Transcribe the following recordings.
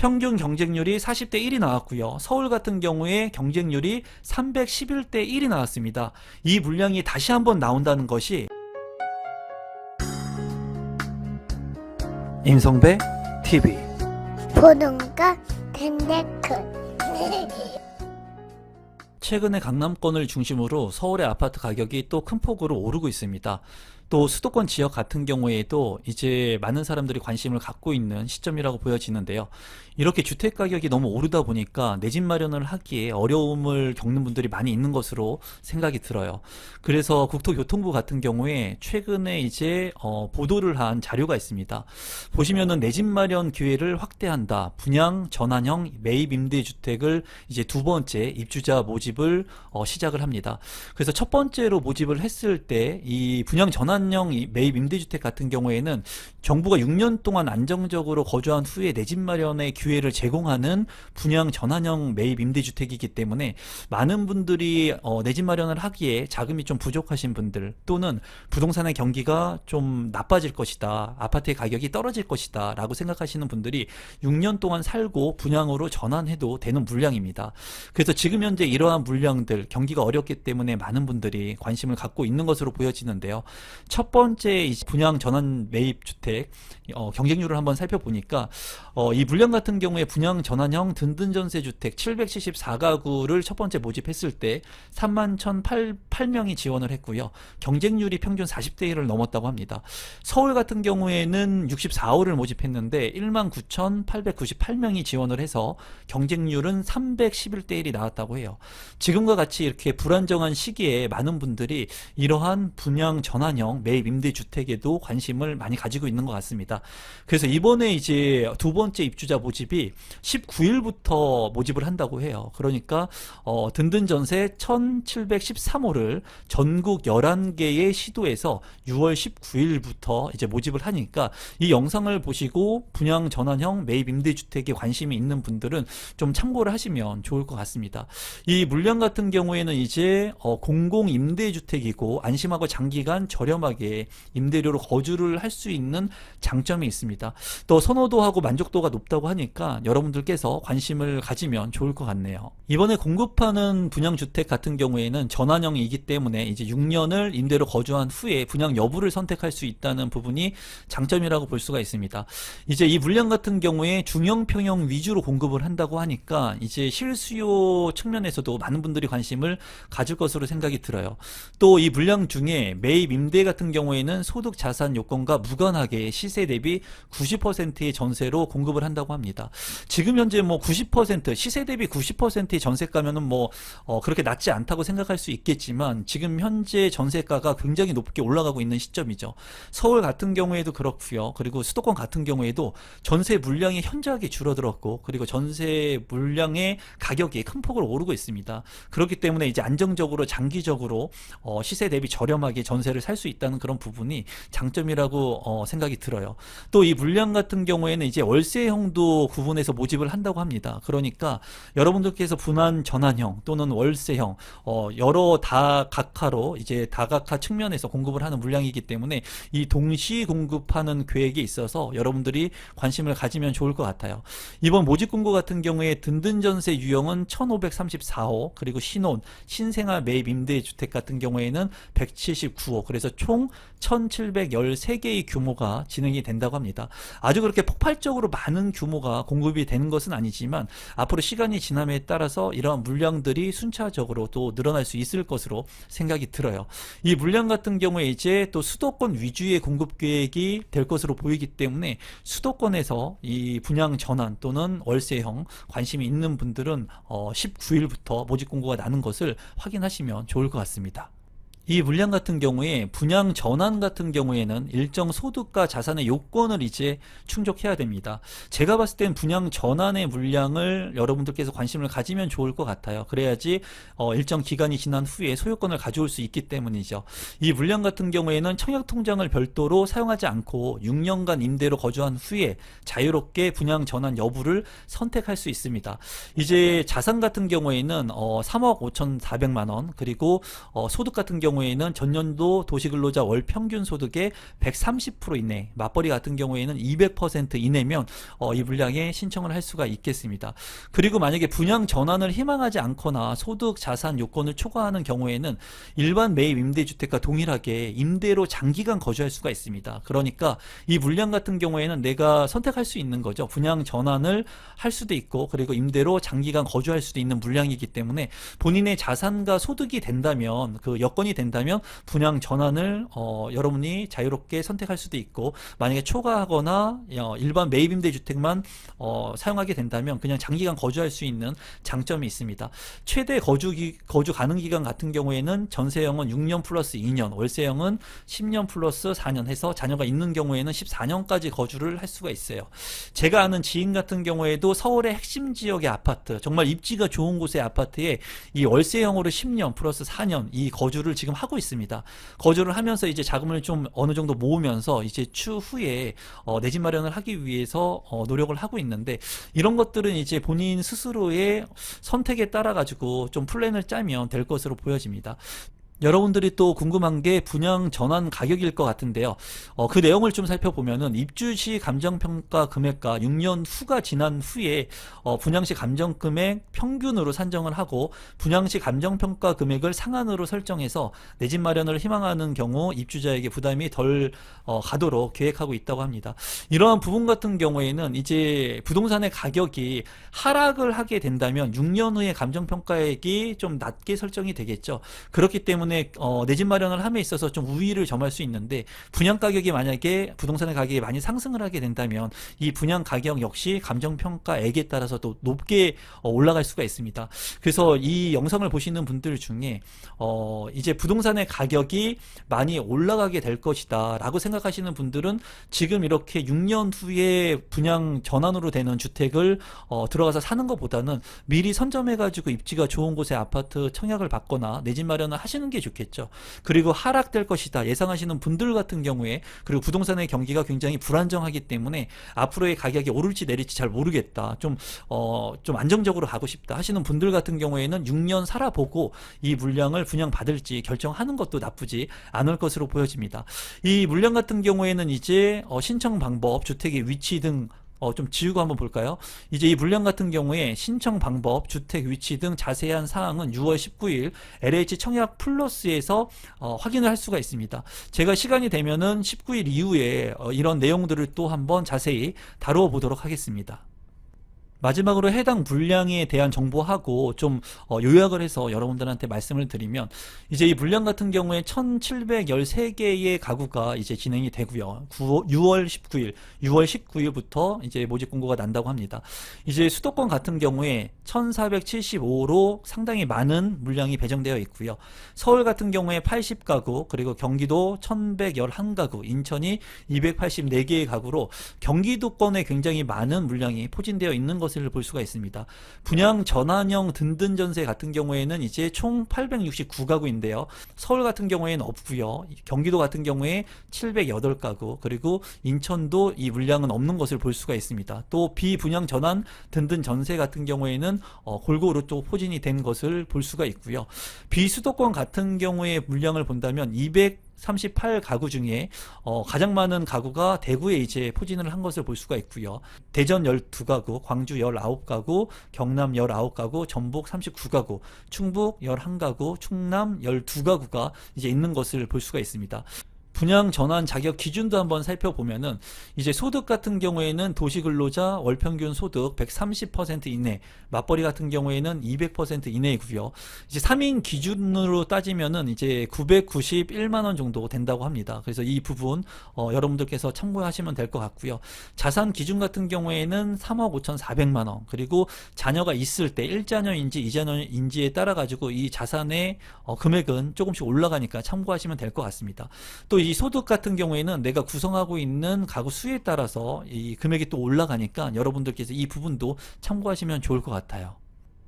평균 경쟁률이 40대 1이 나왔고요. 서울 같은 경우에 경쟁률이 311대 1이 나왔습니다. 이 물량이 다시 한번 나온다는 것이 임성배 TV 보동과 덴데크 최근에 강남권을 중심으로 서울의 아파트 가격이 또 큰 폭으로 오르고 있습니다. 또 수도권 지역 같은 경우에도 이제 많은 사람들이 관심을 갖고 있는 시점이라고 보여지는데요. 이렇게 주택 가격이 너무 오르다 보니까 내 집 마련을 하기에 어려움을 겪는 분들이 많이 있는 것으로 생각이 들어요. 그래서 국토교통부 같은 경우에 최근에 이제 보도를 한 자료가 있습니다. 보시면은 내 집 마련 기회를 확대한다. 분양 전환형 매입 임대주택을 이제 두 번째 입주자 모집을 시작을 합니다. 그래서 첫 번째로 모집을 했을 때 이 분양 전환형 매입 임대주택 같은 경우에는 정부가 6년 동안 안정적으로 거주한 후에 내 집 마련의 기회를 제공하는 분양 전환형 매입 임대주택이기 때문에 많은 분들이 내 집 마련을 하기에 자금이 좀 부족하신 분들 또는 부동산의 경기가 좀 나빠질 것이다, 아파트의 가격이 떨어질 것이다 라고 생각하시는 분들이 6년 동안 살고 분양으로 전환해도 되는 물량입니다. 그래서 지금 현재 이러한 물량들 경기가 어렵기 때문에 많은 분들이 관심을 갖고 있는 것으로 보여지는데요. 첫 번째 분양 전환 매입 주택 경쟁률을 한번 살펴보니까 이 물량 같은 경우에 분양 전환형 든든전세주택 774가구를 첫 번째 모집했을 때 31,008명이 지원을 했고요. 경쟁률이 평균 40대 1을 넘었다고 합니다. 서울 같은 경우에는 64호를 모집했는데 19,898명이 지원을 해서 경쟁률은 311대 1이 나왔다고 해요. 지금과 같이 이렇게 불안정한 시기에 많은 분들이 이러한 분양 전환형 매입 임대주택에도 관심을 많이 가지고 있는 것 같습니다. 그래서 이번에 이제 두 번째 입주자 모집이 19일부터 모집을 한다고 해요. 그러니까 든든 전세 1713호를 전국 11개의 시도에서 6월 19일부터 이제 모집을 하니까 이 영상을 보시고 분양 전환형 매입 임대주택에 관심이 있는 분들은 좀 참고를 하시면 좋을 것 같습니다. 이 물량 같은 경우에는 이제 공공 임대주택이고 안심하고 장기간 저렴하게 임대료로 거주를 할 수 있는 장점이 있습니다. 또 선호도하고 만족도가 높다고 하니까 여러분들께서 관심을 가지면 좋을 것 같네요. 이번에 공급하는 분양주택 같은 경우에는 전환형이기 때문에 이제 6년을 임대로 거주한 후에 분양 여부를 선택할 수 있다는 부분이 장점이라고 볼 수가 있습니다. 이제 이 물량 같은 경우에 중형 평형 위주로 공급을 한다고 하니까 이제 실수요 측면에서도 많은 분들이 관심을 가질 것으로 생각이 들어요. 또 이 물량 중에 매입 임대 같은 경우에는 소득 자산 요건과 무관하게 시세 대비 90%의 전세로 공급을 한다고 합니다. 지금 현재 뭐 90% 시세 대비 90%의 전세가면은 뭐 그렇게 낮지 않다고 생각할 수 있겠지만 지금 현재 전세가가 굉장히 높게 올라가고 있는 시점이죠. 서울 같은 경우에도 그렇고요. 그리고 수도권 같은 경우에도 전세 물량이 현저하게 줄어들었고 그리고 전세 물량의 가격이 큰 폭으로 오르고 있습니다. 그렇기 때문에 이제 안정적으로 장기적으로 시세 대비 저렴하게 전세를 살 수 있다는 그런 부분이 장점이라고 생각이 들어요. 또 이 물량 같은 경우에는 이제 월세형도 구분해서 모집을 한다고 합니다. 그러니까 여러분들께서 분한 전환형 또는 월세형 여러 다각화로 이제 다각화 측면에서 공급을 하는 물량이기 때문에 이 동시 공급하는 계획이 있어서 여러분들이 관심을 가지면 좋을 것 같아요. 이번 모집 공고 같은 경우에 든든전세 유형은 1534호 그리고 신혼 신생아 매입 임대주택 같은 경우에는 179호 그래서 총 1713개의 규모가 진행이 된다고 합니다. 아주 그렇게 폭발적으로 많은 규모가 공급이 되는 것은 아니지만 앞으로 시간이 지남에 따라서 이러한 물량들이 순차적으로 또 늘어날 수 있을 것으로 생각이 들어요. 이 물량 같은 경우에 이제 또 수도권 위주의 공급 계획이 될 것으로 보이기 때문에 수도권에서 이 분양 전환 또는 월세형 관심이 있는 분들은 19일부터 모집 공고가 나는 것을 확인하시면 좋을 것 같습니다. 이 물량 같은 경우에 분양 전환 같은 경우에는 일정 소득과 자산의 요건을 이제 충족해야 됩니다. 제가 봤을 땐 분양 전환의 물량을 여러분들께서 관심을 가지면 좋을 것 같아요. 그래야지 일정 기간이 지난 후에 소유권을 가져올 수 있기 때문이죠. 이 물량 같은 경우에는 청약통장을 별도로 사용하지 않고 6년간 임대로 거주한 후에 자유롭게 분양 전환 여부를 선택할 수 있습니다. 이제 자산 같은 경우에는 3억 5,400만 원 그리고 소득 같은 경우 경우에는 전년도 도시근로자 월 평균 소득의 130% 이내, 맞벌이 같은 경우에는 200% 이내면 이 물량에 신청을 할 수가 있겠습니다. 그리고 만약에 분양 전환을 희망하지 않거나 소득 자산 요건을 초과하는 경우에는 일반 매입 임대주택과 동일하게 임대로 장기간 거주할 수가 있습니다. 그러니까 이 물량 같은 경우에는 내가 선택할 수 있는 거죠. 분양 전환을 할 수도 있고, 그리고 임대로 장기간 거주할 수도 있는 물량이기 때문에 본인의 자산과 소득이 된다면, 그 여건이 된다면 분양 전환을 여러분이 자유롭게 선택할 수도 있고, 만약에 초과하거나 일반 매입 임대주택만 사용하게 된다면 그냥 장기간 거주할 수 있는 장점이 있습니다. 최대 거주 가능 기간 같은 경우에는 전세형은 6년 플러스 2년, 월세형은 10년 플러스 4년 해서 자녀가 있는 경우에는 14년까지 거주를 할 수가 있어요. 제가 아는 지인 같은 경우에도 서울의 핵심 지역의 아파트, 정말 입지가 좋은 곳의 아파트에 이 월세형으로 10년 플러스 4년 이 거주를 지금 하고 있습니다. 거주를 하면서 이제 자금을 좀 어느 정도 모으면서 이제 추후에 내 집 마련을 하기 위해서 노력을 하고 있는데, 이런 것들은 이제 본인 스스로의 선택에 따라 가지고 좀 플랜을 짜면 될 것으로 보여집니다. 여러분들이 또 궁금한 게 분양 전환 가격일 것 같은데요. 그 내용을 좀 살펴보면은 입주시 감정평가 금액과 6년 후가 지난 후에 분양시 감정금액 평균으로 산정을 하고, 분양시 감정평가 금액을 상한으로 설정해서 내 집 마련을 희망하는 경우 입주자에게 부담이 덜 가도록 계획하고 있다고 합니다. 이러한 부분 같은 경우에는 이제 부동산의 가격이 하락을 하게 된다면 6년 후에 감정평가액이 좀 낮게 설정이 되겠죠. 그렇기 때문에 내 집 마련을 함에 있어서 좀 우위를 점할 수 있는데, 분양 가격이 만약에 부동산의 가격이 많이 상승을 하게 된다면 이 분양 가격 역시 감정평가액에 따라서 또 높게 올라갈 수가 있습니다. 그래서 이 영상을 보시는 분들 중에 이제 부동산의 가격이 많이 올라가게 될 것이다 라고 생각하시는 분들은 지금 이렇게 6년 후에 분양 전환으로 되는 주택을 들어가서 사는 것보다는 미리 선점해 가지고 입지가 좋은 곳의 아파트 청약을 받거나 내 집 마련을 하시는 게 좋겠죠. 그리고 하락될 것이다 예상하시는 분들 같은 경우에, 그리고 부동산의 경기가 굉장히 불안정하기 때문에 앞으로의 가격이 오를지 내릴지 잘 모르겠다, 좀 안정적으로 가고 싶다 하시는 분들 같은 경우에는 6년 살아보고 이 물량을 분양받을지 결정하는 것도 나쁘지 않을 것으로 보여집니다. 이 물량 같은 경우에는 이제 신청 방법, 주택의 위치 등 좀 지우고 한번 볼까요? 이제 이 물량 같은 경우에 신청 방법, 주택 위치 등 자세한 사항은 6월 19일 LH 청약 플러스에서 확인을 할 수가 있습니다. 제가 시간이 되면은 19일 이후에 이런 내용들을 또 한번 자세히 다루어 보도록 하겠습니다. 마지막으로 해당 물량에 대한 정보하고 좀 요약을 해서 여러분들한테 말씀을 드리면, 이제 이 물량 같은 경우에 1713개의 가구가 이제 진행이 되고요. 6월 19일부터 이제 모집 공고가 난다고 합니다. 이제 수도권 같은 경우에 1475로 상당히 많은 물량이 배정되어 있고요. 서울 같은 경우에 80가구, 그리고 경기도 1111가구, 인천이 284개의 가구로 경기도권에 굉장히 많은 물량이 포진되어 있는 것을 볼 수가 있습니다. 분양 전환형 든든 전세 같은 경우에는 이제 총 869가구인데요. 서울 같은 경우에는 없고요. 경기도 같은 경우에 708가구, 그리고 인천도 이 물량은 없는 것을 볼 수가 있습니다. 또 비분양 전환 든든 전세 같은 경우에는 골고루 또 포진이 된 것을 볼 수가 있고요. 비수도권 같은 경우에 물량을 본다면 238가구 중에 가장 많은 가구가 대구에 이제 포진을 한 것을 볼 수가 있고요. 대전 12가구, 광주 19가구, 경남 19가구, 전북 39가구, 충북 11가구, 충남 12가구가 이제 있는 것을 볼 수가 있습니다. 분양 전환 자격 기준도 한번 살펴보면은, 이제 소득 같은 경우에는 도시근로자 월평균 소득 130% 이내, 맞벌이 같은 경우에는 200% 이내이고요. 이제 3인 기준으로 따지면은 이제 991만 원 정도 된다고 합니다. 그래서 이 부분 여러분들께서 참고하시면 될 것 같고요. 자산 기준 같은 경우에는 3억 5,400만 원, 그리고 자녀가 있을 때 1자녀인지 2자녀인지에 따라 가지고 이 자산의 금액은 조금씩 올라가니까 참고하시면 될 것 같습니다. 또 이 소득 같은 경우에는 내가 구성하고 있는 가구 수에 따라서 이 금액이 또 올라가니까 여러분들께서 이 부분도 참고하시면 좋을 것 같아요.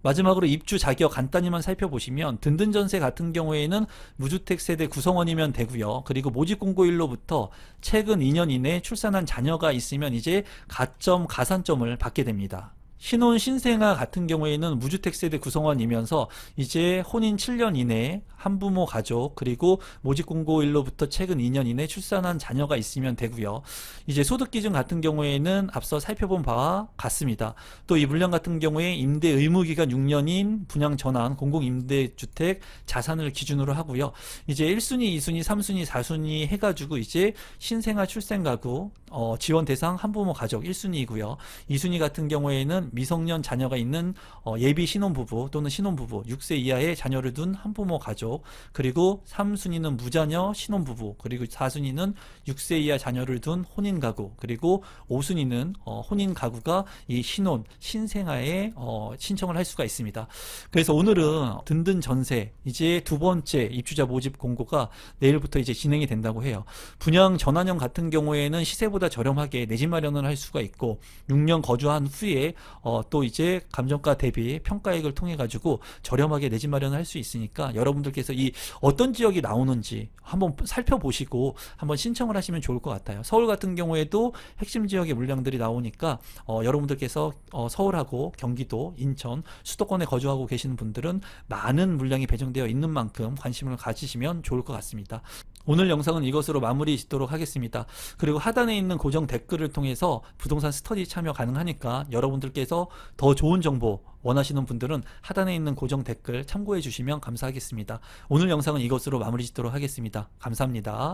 마지막으로 입주 자격 간단히만 살펴보시면, 든든 전세 같은 경우에는 무주택 세대 구성원이면 되고요. 그리고 모집 공고일로부터 최근 2년 이내 출산한 자녀가 있으면 이제 가점 가산점을 받게 됩니다. 신혼 신생아 같은 경우에는 무주택 세대 구성원이면서 이제 혼인 7년 이내 한부모 가족 그리고 모집공고일로부터 최근 2년 이내 출산한 자녀가 있으면 되고요. 이제 소득 기준 같은 경우에는 앞서 살펴본 바와 같습니다. 또 이 물량 같은 경우에 임대 의무 기간 6년인 분양 전환 공공임대주택 자산을 기준으로 하고요. 이제 1순위, 2순위, 3순위, 4순위 해가지고 이제 신생아 출생 가구 지원 대상 한부모 가족 1순위이고요. 2순위 같은 경우에는 미성년 자녀가 있는 예비 신혼부부 또는 신혼부부 6세 이하의 자녀를 둔 한부모 가족, 그리고 3순위는 무자녀 신혼부부, 그리고 4순위는 6세 이하 자녀를 둔 혼인 가구, 그리고 5순위는 혼인 가구가 이 신혼 신생아에 신청을 할 수가 있습니다. 그래서 오늘은 든든 전세 이제 두 번째 입주자 모집 공고가 내일부터 이제 진행이 된다고 해요. 분양 전환형 같은 경우에는 시세보다 저렴하게 내 집 마련을 할 수가 있고 6년 거주한 후에 또 이제 감정가 대비 평가액을 통해 가지고 저렴하게 내 집 마련을 할 수 있으니까 여러분들께서 이 어떤 지역이 나오는지 한번 살펴보시고 한번 신청을 하시면 좋을 것 같아요. 서울 같은 경우에도 핵심 지역의 물량들이 나오니까 여러분들께서 서울하고 경기도, 인천, 수도권에 거주하고 계시는 분들은 많은 물량이 배정되어 있는 만큼 관심을 가지시면 좋을 것 같습니다. 오늘 영상은 이것으로 마무리 짓도록 하겠습니다. 그리고 하단에 있는 고정 댓글을 통해서 부동산 스터디 참여 가능하니까 여러분들께서 더 좋은 정보 원하시는 분들은 하단에 있는 고정 댓글 참고해 주시면 감사하겠습니다. 오늘 영상은 이것으로 마무리 짓도록 하겠습니다. 감사합니다.